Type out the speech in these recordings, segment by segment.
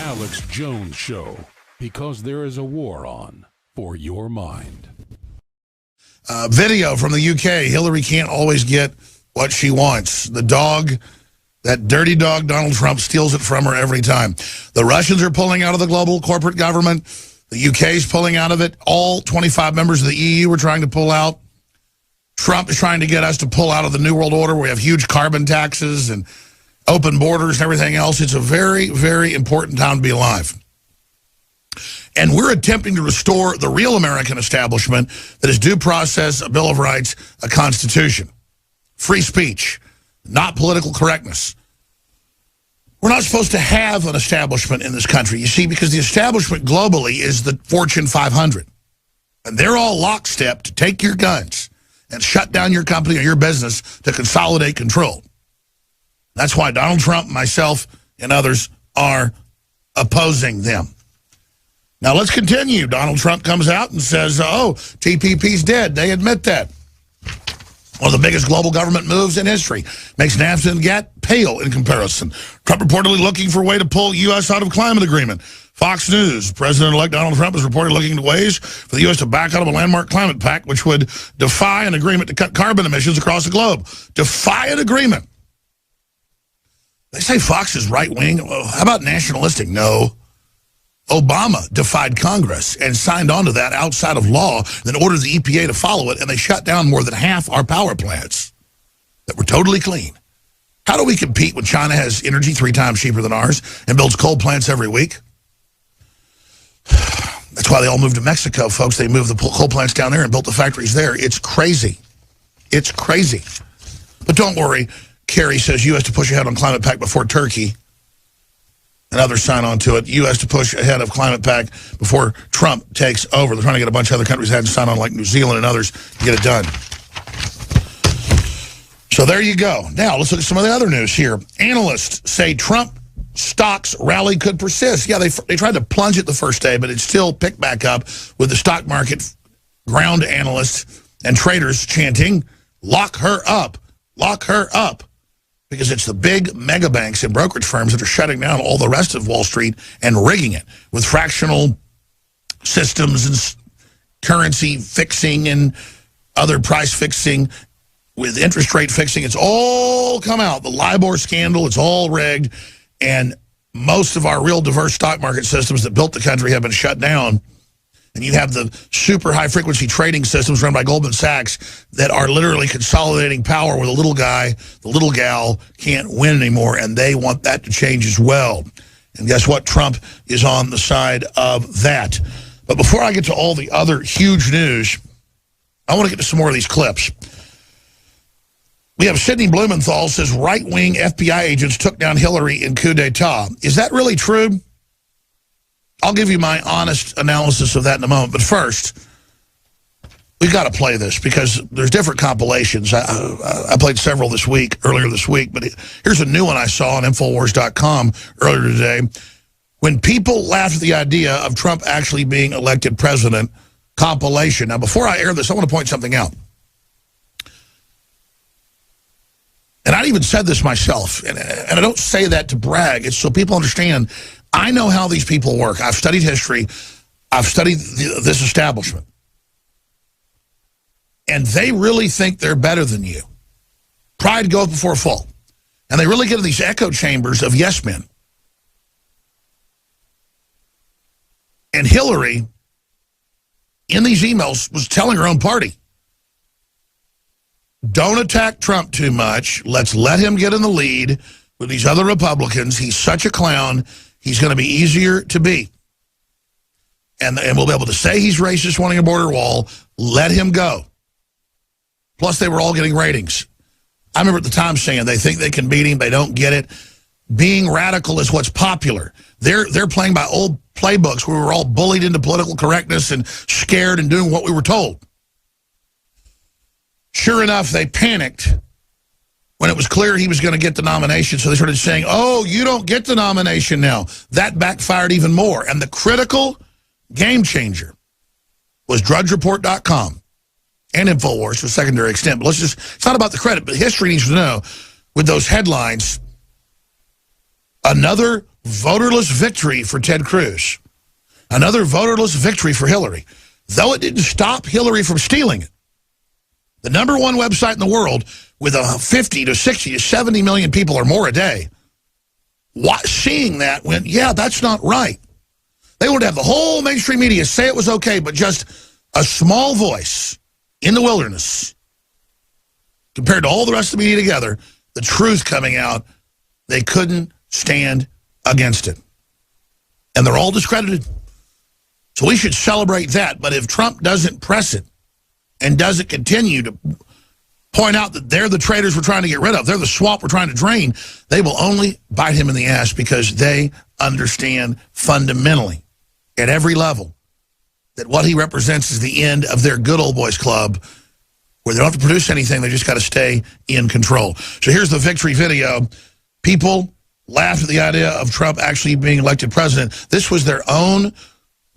Alex Jones Show, because there is a war on for your mind. Video from the UK. Hillary can't always get what she wants. The dog, that dirty dog, Donald Trump, steals it from her every time. The Russians are pulling out of the global corporate government. The UK is pulling out of it. All 25 members of the EU are trying to pull out. Trump is trying to get us to pull out of the New World Order, where we have huge carbon taxes and open borders and everything else. It's a very, very important time to be alive. And we're attempting to restore the real American establishment that is due process, a Bill of Rights, a Constitution, free speech, not political correctness. We're not supposed to have an establishment in this country, you see, because the establishment globally is the Fortune 500. And they're all lockstep to take your guns and shut down your company or your business to consolidate control. That's why Donald Trump, myself, and others are opposing them. Now, let's continue. Donald Trump comes out and says, oh, TPP's dead. They admit that. One of the biggest global government moves in history. Makes NAFTA and GATT pale in comparison. Trump reportedly looking for a way to pull U.S. out of climate agreement. Fox News, President-elect Donald Trump is reportedly looking into ways for the U.S. to back out of a landmark climate pact, which would defy an agreement to cut carbon emissions across the globe. Defy an agreement. They say Fox is right-wing. How about nationalistic? No. Obama defied Congress and signed on to that outside of law, then ordered the EPA to follow it, and they shut down more than half our power plants that were totally clean. How do we compete when China has energy 3 times cheaper than ours and builds coal plants every week? That's why they all moved to Mexico, folks. They moved the coal plants down there and built the factories there. It's crazy. It's crazy. But don't worry. Kerry says U.S. to push ahead on climate pact before Turkey and others sign on to it. U.S. to push ahead of climate pact before Trump takes over. They're trying to get a bunch of other countries that hadn't signed on, like New Zealand and others, to get it done. So there you go. Now, let's look at some of the other news here. Analysts say Trump stocks rally could persist. Yeah, they tried to plunge it the first day, but it still picked back up with the stock market ground analysts and traders chanting, lock her up, lock her up. Because it's the big mega banks and brokerage firms that are shutting down all the rest of Wall Street and rigging it with fractional systems and currency fixing and other price fixing with interest rate fixing. It's all come out. The LIBOR scandal, it's all rigged. And most of our real diverse stock market systems that built the country have been shut down. And you have the super high-frequency trading systems run by Goldman Sachs that are literally consolidating power where the little guy, the little gal can't win anymore, and they want that to change as well. And guess what? Trump is on the side of that. But before I get to all the other huge news, I want to get to some more of these clips. We have Sidney Blumenthal says right-wing FBI agents took down Hillary in coup d'etat. Is that really true? I'll give you my honest analysis of that in a moment. But first, we've got to play this because there's different compilations. I played several earlier this week, but here's a new one I saw on Infowars.com earlier today. When people laughed at the idea of Trump actually being elected president, compilation. Now, before I air this, I want to point something out. And I even said this myself, and I don't say that to brag. It's so people understand. I know how these people work. I've studied history. I've studied this establishment. And they really think they're better than you. Pride goes before a fall. And they really get in these echo chambers of yes men. And Hillary, in these emails, was telling her own party, don't attack Trump too much. Let's let him get in the lead with these other Republicans. He's such a clown. He's going to be easier to beat. And we'll be able to say he's racist, wanting a border wall. Let him go. Plus, they were all getting ratings. I remember at the time saying they think they can beat him. They don't get it. Being radical is what's popular. They're playing by old playbooks where we were all bullied into political correctness and scared and doing what we were told. Sure enough, they panicked when it was clear he was going to get the nomination. So they started saying, oh, you don't get the nomination now. That backfired even more. And the critical game changer was DrudgeReport.com and InfoWars to a secondary extent. But it's not about the credit, but history needs to know with those headlines Another voterless victory for Ted Cruz. Another voterless victory for Hillary. Though it didn't stop Hillary from stealing it. The #1 website in the world with 50 to 60 to 70 million people or more a day. Seeing that went, yeah, that's not right. They would have the whole mainstream media say it was okay, but just a small voice in the wilderness compared to all the rest of the media together, the truth coming out, they couldn't stand against it. And they're all discredited. So we should celebrate that. But if Trump doesn't press it and doesn't continue to point out that they're the traitors we're trying to get rid of, they're the swamp we're trying to drain, they will only bite him in the ass because they understand fundamentally at every level that what he represents is the end of their good old boys club where they don't have to produce anything, they just got to stay in control. So here's the victory video. People laughed at the idea of Trump actually being elected president. This was their own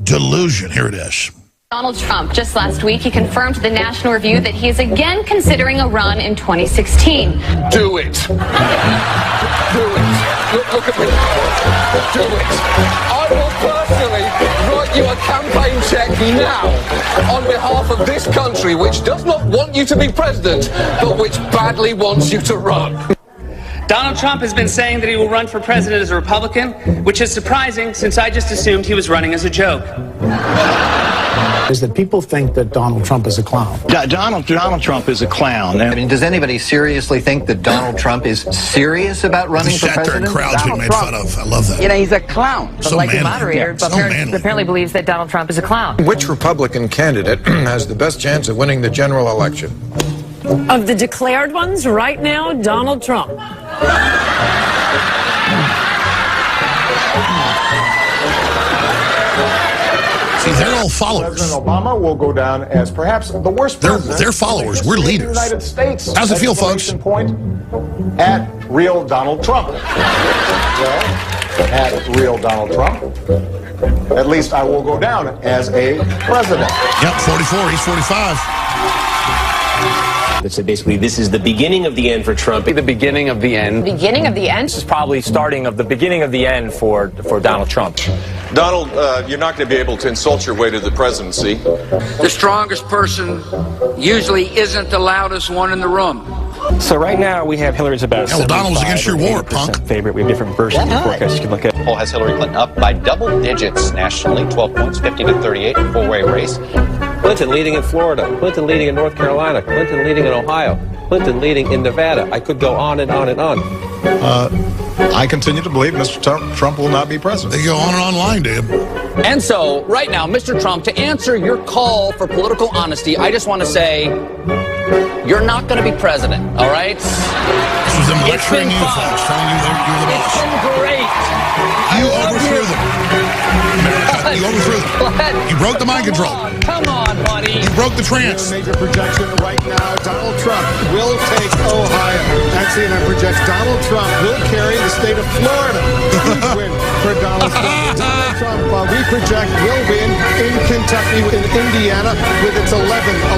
delusion. Here it is. Donald Trump, just last week, he confirmed to the National Review that he is again considering a run in 2016. Do it. Do it. Look at me. Do it. I will personally write you a campaign check now on behalf of this country, which does not want you to be president, but which badly wants you to run. Donald Trump has been saying that he will run for president as a Republican, which is surprising since I just assumed he was running as a joke. Is that people think that Donald Trump is a clown. Donald Trump is a clown. I mean, does anybody seriously think that Donald Trump is serious about running for president? The crowd's being made fun of. I love that. You know, he's a clown. So like manly. the moderator, So apparently believes that Donald Trump is a clown. Which Republican candidate has the best chance of winning the general election? Of the declared ones right now, Donald Trump. See, they're all followers. President Obama will go down as perhaps the worst president. They're followers. We're leaders. The United States. How's it feel, folks? Point at real Donald Trump. Well, at real Donald Trump. At least I will go down as a president. Yep, 44. He's 45. So basically, this is the beginning of the end for Trump. The beginning of the end. Beginning of the end? This is probably starting of the beginning of the end for Donald Trump. Donald, you're not going to be able to insult your way to the presidency. The strongest person usually isn't the loudest one in the room. So right now we have Hillary's about Hell, Donald was against your war, punk. Favorite. We have different versions of the forecast you can look at. Poll has Hillary Clinton up by double digits nationally, 12 points, 50 to 38, four-way race. Clinton leading in Florida, Clinton leading in North Carolina, Clinton leading in Ohio, Clinton leading in Nevada. I could go on and on and on. I continue to believe Mr. Trump will not be president. They go on and on lying to him. And so, right now, Mr. Trump, to answer your call for political honesty, I just want to say, you're not going to be president, all right? This was them lecturing you, folks, telling you you're the boss. It's been great. You overthrew them. You overthrew them. You broke the mind control. Come on, buddy. You broke the trance. Major projection right now, Donald Trump will take Ohio. That CNN projects Donald Trump will carry the state of Florida. Huge win for Donald Trump. Donald Trump, we project, will win in Kentucky, in Indiana, with its 11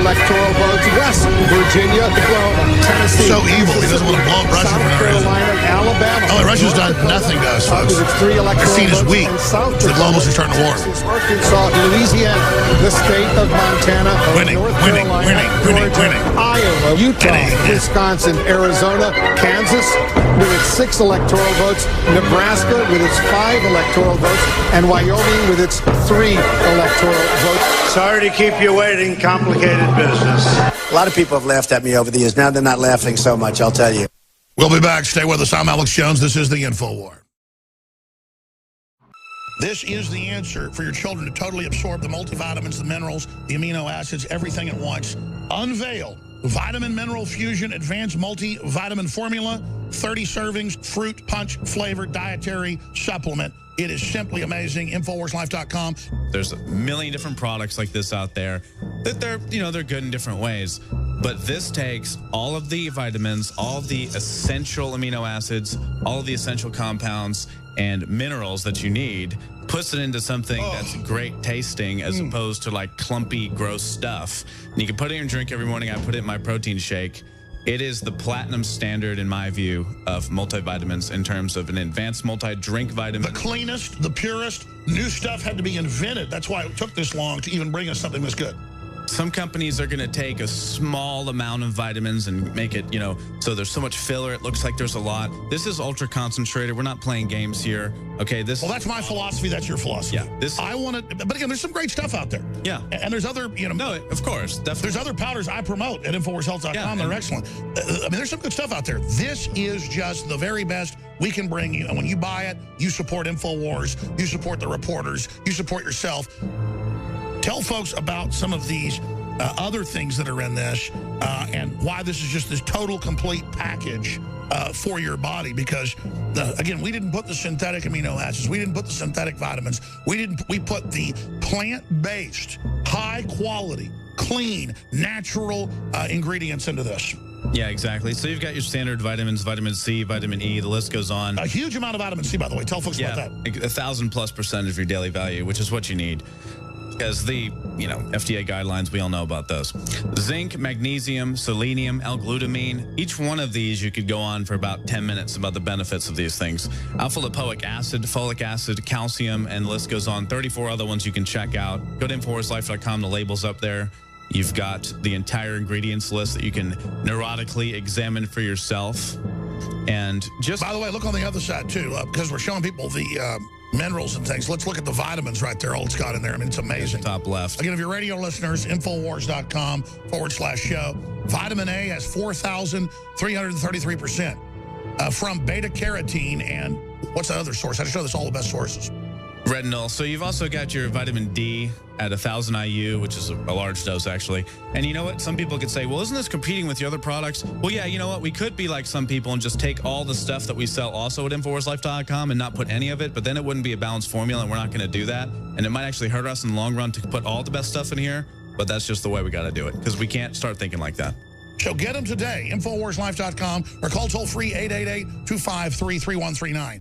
electoral votes. West Virginia, Oklahoma, Tennessee. So evil. He doesn't want to blow up Russia for no reason. Carolina, Alabama. Oh, Russia's done nothing to us, folks. Our scene is weak. The globals are starting to war. Arkansas, Louisiana, the state of Montana, North Carolina, Georgia, Iowa, Utah, Wisconsin, Arizona, Kansas with its 6 electoral votes, Nebraska with its 5 electoral votes, and Wyoming with its 3 electoral votes. Sorry to keep you waiting. Complicated business. A lot of people have laughed at me over the years. Now they're not laughing so much, I'll tell you. We'll be back. Stay with us. I'm Alex Jones. This is the InfoWar. This is the answer for your children to totally absorb the multivitamins, the minerals, the amino acids, everything at once. Unveil Vitamin Mineral Fusion Advanced Multivitamin Formula, 30 servings, fruit punch flavored dietary supplement. It is simply amazing. InfoWarsLife.com. There's a million different products like this out there that they're good in different ways. But this takes all of the vitamins, all the essential amino acids, all of the essential compounds and minerals that you need, puts it into something that's great tasting as opposed to like clumpy, gross stuff. And you can put it in your drink every morning. I put it in my protein shake. It is the platinum standard, in my view, of multivitamins in terms of an advanced multi-drink vitamin. The cleanest, the purest, new stuff had to be invented. That's why it took this long to even bring us something this good. Some companies are going to take a small amount of vitamins and make it, so there's so much filler, it looks like there's a lot. This is ultra concentrated. We're not playing games here. Okay, well, that's my philosophy. That's your philosophy. Yeah, I want to, but again, there's some great stuff out there. Yeah, and there's other, No, of course, definitely. There's other powders I promote at InfoWarsHealth.com. They're excellent. I mean, there's some good stuff out there. This is just the very best we can bring you. And when you buy it, you support InfoWars, you support the reporters, you support yourself. Tell folks about some of these other things that are in this and why this is just this total, complete package for your body. Because, again, we didn't put the synthetic amino acids. We didn't put the synthetic vitamins. We put the plant-based, high-quality, clean, natural ingredients into this. Yeah, exactly. So you've got your standard vitamins, vitamin C, vitamin E, the list goes on. A huge amount of vitamin C, by the way. Tell folks about that. 1,000+% of your daily value, which is what you need. Because the, FDA guidelines, we all know about those. Zinc, magnesium, selenium, L-glutamine. Each one of these, you could go on for about 10 minutes about the benefits of these things. Alpha-lipoic acid, folic acid, calcium, and the list goes on. 34 other ones you can check out. Go to InfoWarsLife.com, the label's up there. You've got the entire ingredients list that you can neurotically examine for yourself. And just... By the way, look on the other side, too, because we're showing people the... minerals and things. Let's look at the vitamins right there. All it's got in there. I mean, it's amazing. Top left. Again, if you're radio listeners, Infowars.com/show. Vitamin A has 4,333% from beta carotene. And what's that other source? I just show this all the best sources. Retinol. So you've also got your vitamin D at 1,000 IU, which is a large dose, actually. And you know what? Some people could say, well, isn't this competing with your other products? Well, yeah, you know what? We could be like some people and just take all the stuff that we sell also at InfoWarsLife.com and not put any of it, but then it wouldn't be a balanced formula, and we're not going to do that. And it might actually hurt us in the long run to put all the best stuff in here, but that's just the way we got to do it, because we can't start thinking like that. So get them today, InfoWarsLife.com, or call toll-free 888-253-3139.